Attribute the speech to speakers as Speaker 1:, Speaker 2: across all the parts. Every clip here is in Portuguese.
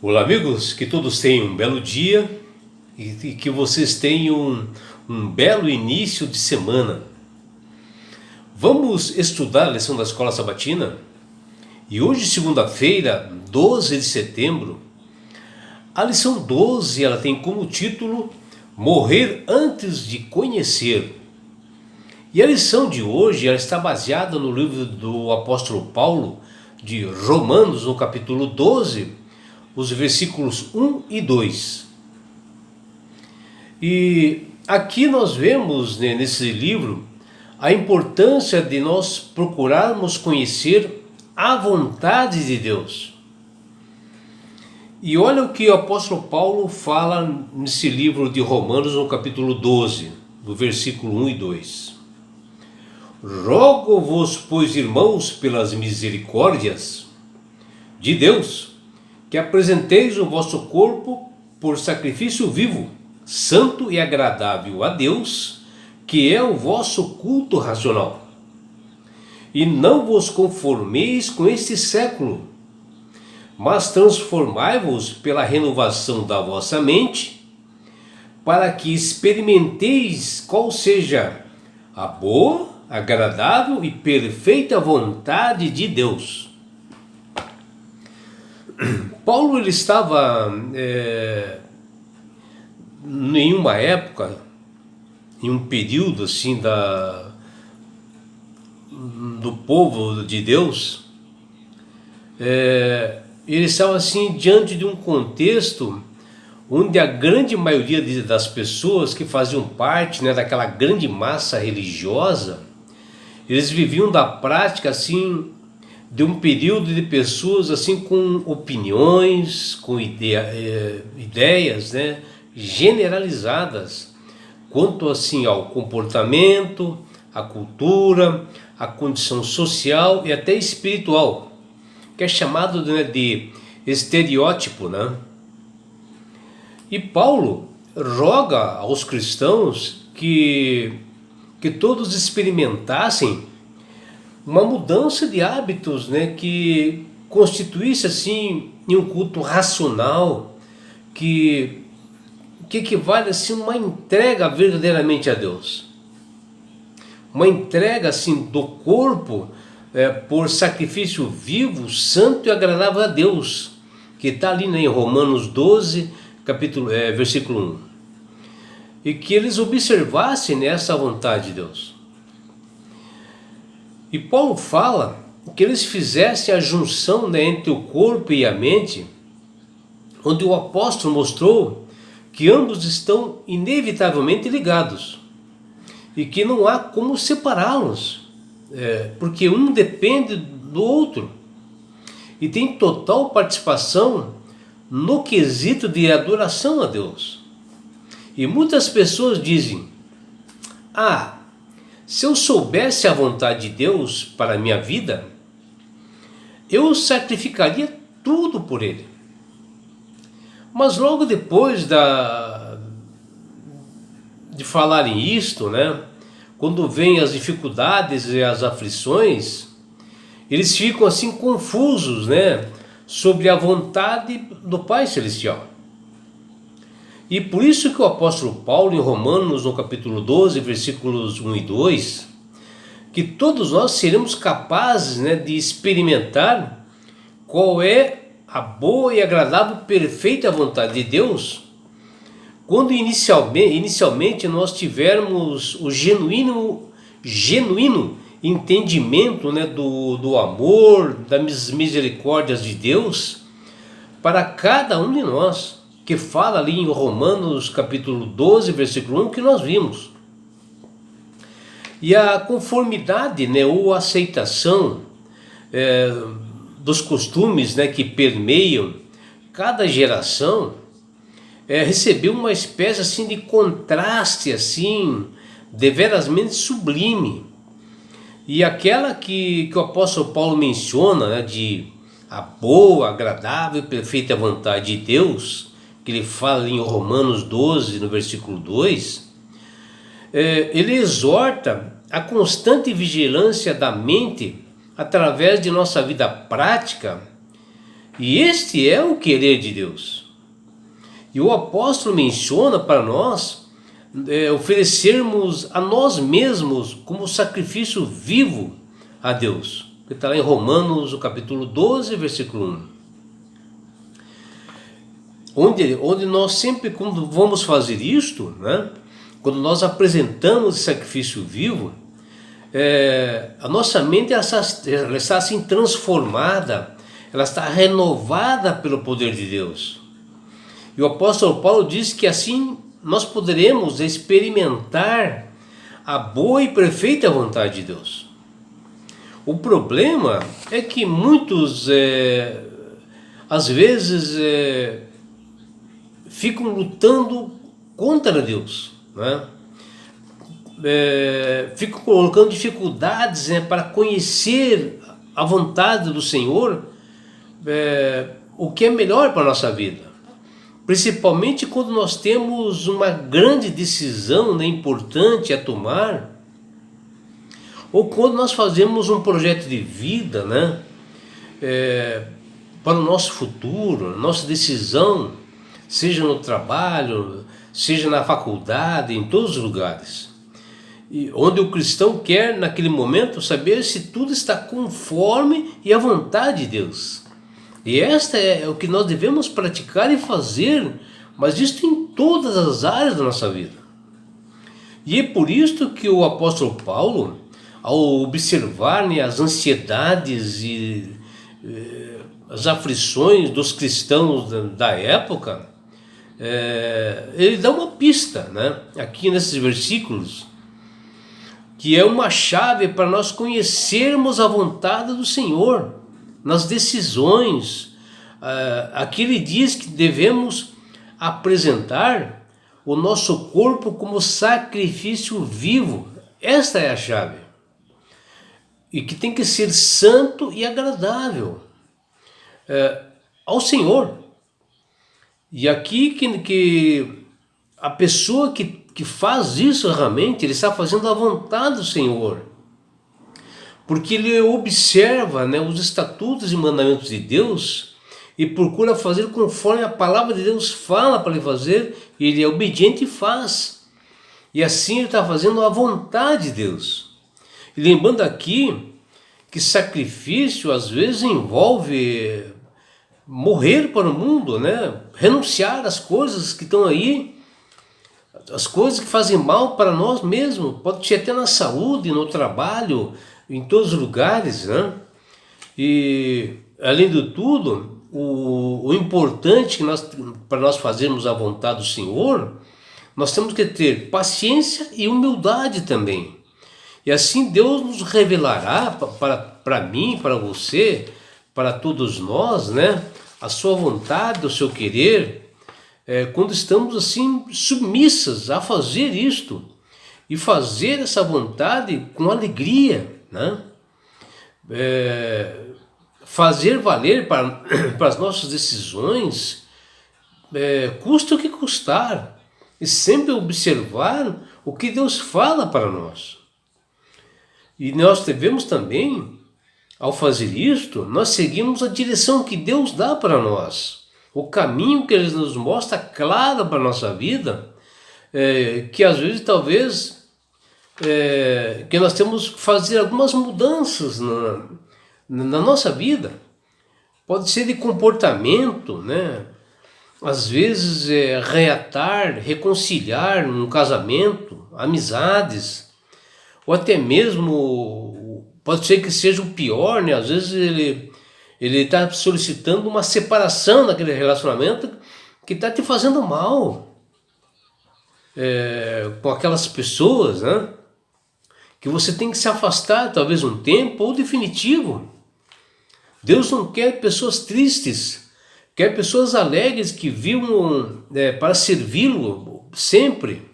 Speaker 1: Olá, amigos, que todos tenham um belo dia e que vocês tenham um belo início de semana. Vamos estudar a lição da Escola Sabatina? E hoje, segunda-feira, 12 de setembro, a lição 12 ela tem como título Morrer antes de conhecer. E a lição de hoje ela está baseada no livro do apóstolo Paulo, de Romanos, no capítulo 12, os versículos 1 e 2. E aqui nós vemos, né, nesse livro, a importância de nós procurarmos conhecer a vontade de Deus. E olha o que o apóstolo Paulo fala nesse livro de Romanos, no capítulo 12, do versículo 1 e 2. Rogo-vos, pois, irmãos, pelas misericórdias de Deus, que apresenteis o vosso corpo por sacrifício vivo, santo e agradável a Deus, que é o vosso culto racional. E não vos conformeis com este século, mas transformai-vos pela renovação da vossa mente, para que experimenteis qual seja a boa, agradável e perfeita vontade de Deus. Paulo ele estava em uma época, em um período assim do povo de Deus, ele estava assim diante de um contexto onde a grande maioria das pessoas que faziam parte, né, daquela grande massa religiosa, eles viviam da prática assim de um período de pessoas assim com opiniões, com ideias, né, generalizadas quanto assim ao comportamento, à cultura, à condição social e até espiritual, que é chamado, né, de estereótipo, né? E Paulo roga aos cristãos que todos experimentassem uma mudança de hábitos, né, que constituísse assim em um culto racional que equivale assim uma entrega verdadeiramente a Deus, uma entrega assim do corpo por sacrifício vivo, santo e agradável a Deus, que está ali, né, em Romanos 12, versículo 1, e que eles observassem essa vontade de Deus. E Paulo fala que eles fizessem a junção, né, entre o corpo e a mente, onde o apóstolo mostrou que ambos estão inevitavelmente ligados e que não há como separá-los, porque um depende do outro e tem total participação no quesito de adoração a Deus. E muitas pessoas dizem: se eu soubesse a vontade de Deus para a minha vida, eu sacrificaria tudo por Ele. Mas logo depois de falarem isto, né, quando vêm as dificuldades e as aflições, eles ficam assim confusos, né, sobre a vontade do Pai Celestial. E por isso que o apóstolo Paulo, em Romanos, no capítulo 12, versículos 1 e 2, que todos nós seremos capazes, né, de experimentar qual é a boa e agradável, perfeita vontade de Deus, quando inicialmente nós tivermos o genuíno entendimento, né, do amor, das misericórdias de Deus para cada um de nós, que fala ali em Romanos capítulo 12, versículo 1, que nós vimos. E a conformidade, né, ou aceitação dos costumes, né, que permeiam cada geração, recebeu uma espécie assim de contraste assim deverasmente sublime. E aquela que o apóstolo Paulo menciona, né, de a boa, agradável e perfeita vontade de Deus, que ele fala em Romanos 12, no versículo 2, ele exorta a constante vigilância da mente através de nossa vida prática E este é o querer de Deus. E o apóstolo menciona para nós oferecermos a nós mesmos como sacrifício vivo a Deus. Que está lá em Romanos, o capítulo 12, versículo 1. Onde nós sempre, quando vamos fazer isto, né, quando nós apresentamos esse sacrifício vivo, a nossa mente ela está assim transformada, ela está renovada pelo poder de Deus. E o apóstolo Paulo diz que assim nós poderemos experimentar a boa e perfeita vontade de Deus. O problema é que muitos, às vezes, ficam lutando contra Deus, né? Ficam colocando dificuldades, né, para conhecer a vontade do Senhor, o que é melhor para a nossa vida. Principalmente quando nós temos uma grande decisão, né, importante a tomar, ou quando nós fazemos um projeto de vida, né, para o nosso futuro, nossa decisão, seja no trabalho, seja na faculdade, em todos os lugares. E onde o cristão quer, naquele momento, saber se tudo está conforme e à vontade de Deus. E esta é o que nós devemos praticar e fazer, mas isto em todas as áreas da nossa vida. E é por isso que o apóstolo Paulo, ao observar, né, as ansiedades e as aflições dos cristãos da época, ele dá uma pista, né, aqui nesses versículos, que é uma chave para nós conhecermos a vontade do Senhor nas decisões. Aqui ele diz que devemos apresentar o nosso corpo como sacrifício vivo. Esta é a chave. E que tem que ser santo e agradável ao Senhor. E aqui que a pessoa que faz isso realmente, ele está fazendo a vontade do Senhor. Porque ele observa, né, os estatutos e mandamentos de Deus e procura fazer conforme a palavra de Deus fala para ele fazer, e ele é obediente e faz. E assim ele está fazendo a vontade de Deus. E lembrando aqui que sacrifício às vezes envolve morrer para o mundo, né? Renunciar às coisas que estão aí, as coisas que fazem mal para nós mesmos, pode ser até na saúde, no trabalho, em todos os lugares, né? E além de tudo, o importante que para nós fazermos a vontade do Senhor, nós temos que ter paciência e humildade também. E assim Deus nos revelará para mim, para você, para todos nós, né, a sua vontade, o seu querer, quando estamos assim submissas a fazer isto e fazer essa vontade com alegria, né? Fazer valer para as nossas decisões, custa o que custar, e sempre observar o que Deus fala para nós. E nós devemos também, ao fazer isto, nós seguimos a direção que Deus dá para nós, o caminho que Ele nos mostra claro para a nossa vida, que às vezes talvez que nós temos que fazer algumas mudanças na nossa vida. Pode ser de comportamento, né? Às vezes reatar, reconciliar um casamento, amizades, ou até mesmo, pode ser que seja o pior, né? Às vezes ele está solicitando uma separação daquele relacionamento que está te fazendo mal com aquelas pessoas, né? Que você tem que se afastar talvez um tempo ou definitivo. Deus não quer pessoas tristes, quer pessoas alegres que vivam para servi-lo sempre.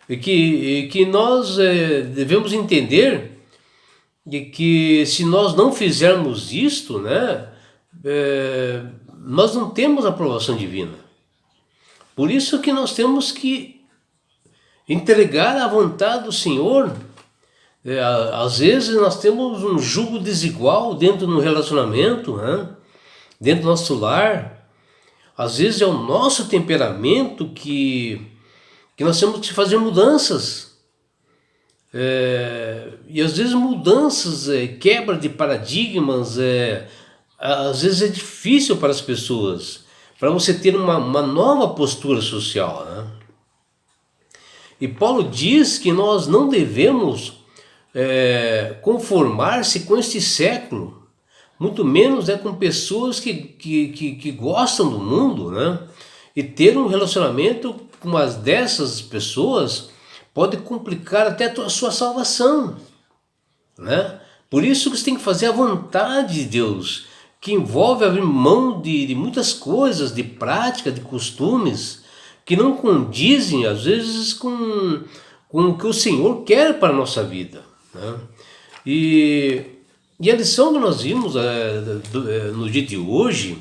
Speaker 1: E que nós devemos entender que se nós não fizermos isto, né, nós não temos aprovação divina. Por isso que nós temos que entregar a vontade do Senhor. Às vezes nós temos um jugo desigual dentro do relacionamento, né? dentro do nosso lar. Às vezes é o nosso temperamento que nós temos que fazer mudanças. E às vezes mudanças, quebra de paradigmas, às vezes é difícil para as pessoas, para você ter uma nova postura social, né? E Paulo diz que nós não devemos conformar-se com este século, muito menos com pessoas que gostam do mundo, né? E ter um relacionamento com umas dessas pessoas pode complicar até a sua salvação, né? Por isso que você tem que fazer a vontade de Deus, que envolve abrir mão de muitas coisas, de prática, de costumes, que não condizem, às vezes, com o que o Senhor quer para a nossa vida, né? E a lição que nós vimos no dia de hoje,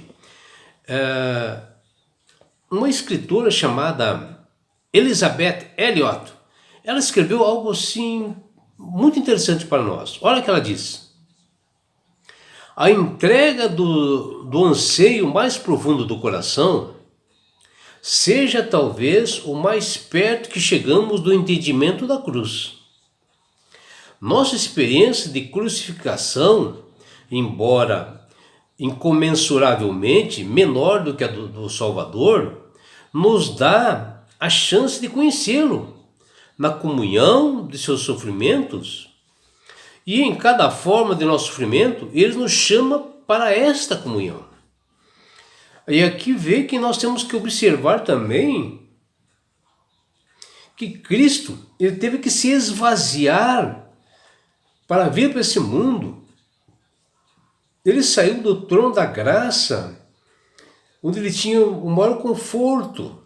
Speaker 1: uma escritora chamada Elizabeth Elliot, ela escreveu algo assim muito interessante para nós. Olha o que ela diz: a entrega do anseio mais profundo do coração seja talvez o mais perto que chegamos do entendimento da cruz. Nossa experiência de crucificação, embora incomensuravelmente menor do que a do Salvador, nos dá a chance de conhecê-lo na comunhão de seus sofrimentos, e em cada forma de nosso sofrimento ele nos chama para esta comunhão. E aqui vê que nós temos que observar também que Cristo, ele teve que se esvaziar para vir para esse mundo. Ele saiu do trono da graça, onde ele tinha o maior conforto,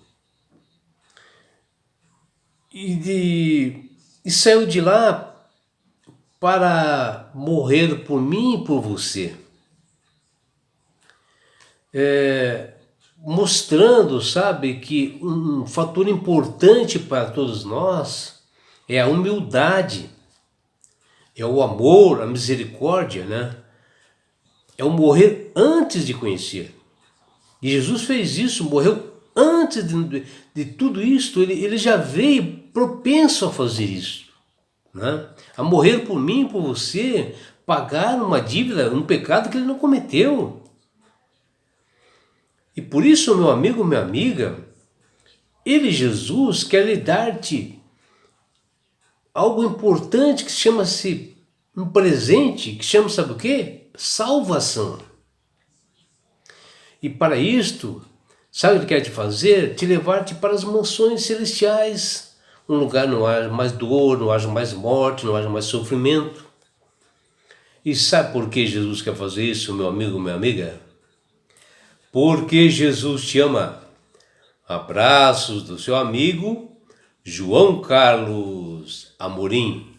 Speaker 1: e saiu de lá para morrer por mim e por você. Mostrando, sabe, que um fator importante para todos nós é a humildade, é o amor, a misericórdia, né? É o morrer antes de conhecer. E Jesus fez isso, morreu antes de tudo isso. Ele já veio propenso a fazer isso, né? A morrer por mim, por você, pagar uma dívida, um pecado que ele não cometeu. E por isso, meu amigo, minha amiga, ele, Jesus, quer lhe dar-te algo importante que chama-se um presente, que chama, sabe o quê? Salvação. E para isto, sabe o que quer te fazer? Te levar-te para as mansões celestiais, um lugar não haja mais dor, não haja mais morte, não haja mais sofrimento. E sabe por que Jesus quer fazer isso, meu amigo, minha amiga? Porque Jesus te ama. Abraços do seu amigo João Carlos Amorim.